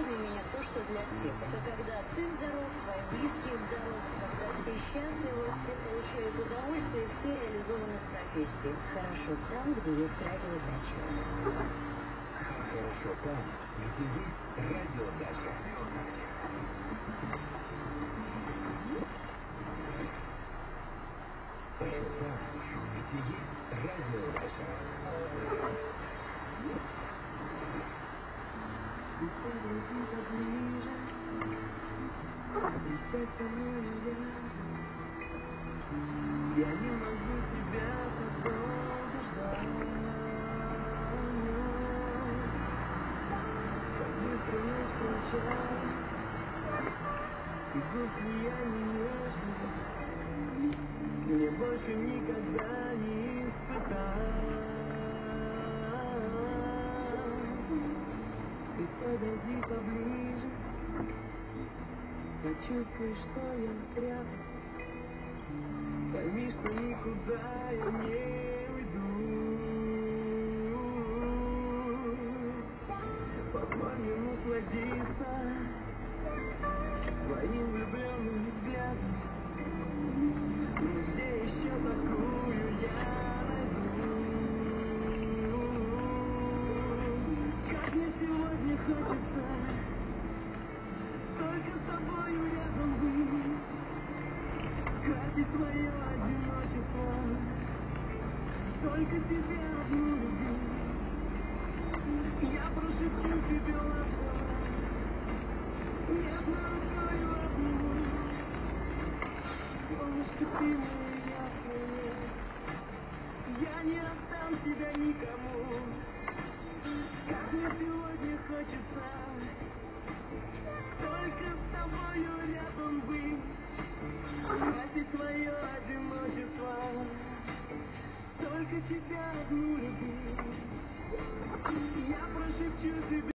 для меня то, что для всех. Это когда ты здоров, твои близкие здоровы, когда все счастливы, все получают удовольствие, все реализованы в профессии. Хорошо там, где есть радиодача. Хорошо там, где есть радиодача. Хорошо там, где есть радиодача. Подойди поближе, представь ко мне я не могу тебя так долго ждать. Так быстро не встречай, и губ влияние нежных мне больше никогда не испытать. Ты подойди поближе, почувствуй, что я рядом. Пойми, что никуда я не уйду. Позволь мне насладиться твоим влюбленным взглядом. Где еще такую я найду? Как мне сегодня хочется только с тобою рядом быть, скрасить свое одиночество, только тебя одну любить. Я прошепчу тебе ласково, нежно рукою обниму. Помнишь, что ты моя ясная, я не отдам тебя никому. Как мне сегодня хочется только с тобою рядом быть, скрасить свое одиночество, только тебя одну любить. Я прошепчу тебе.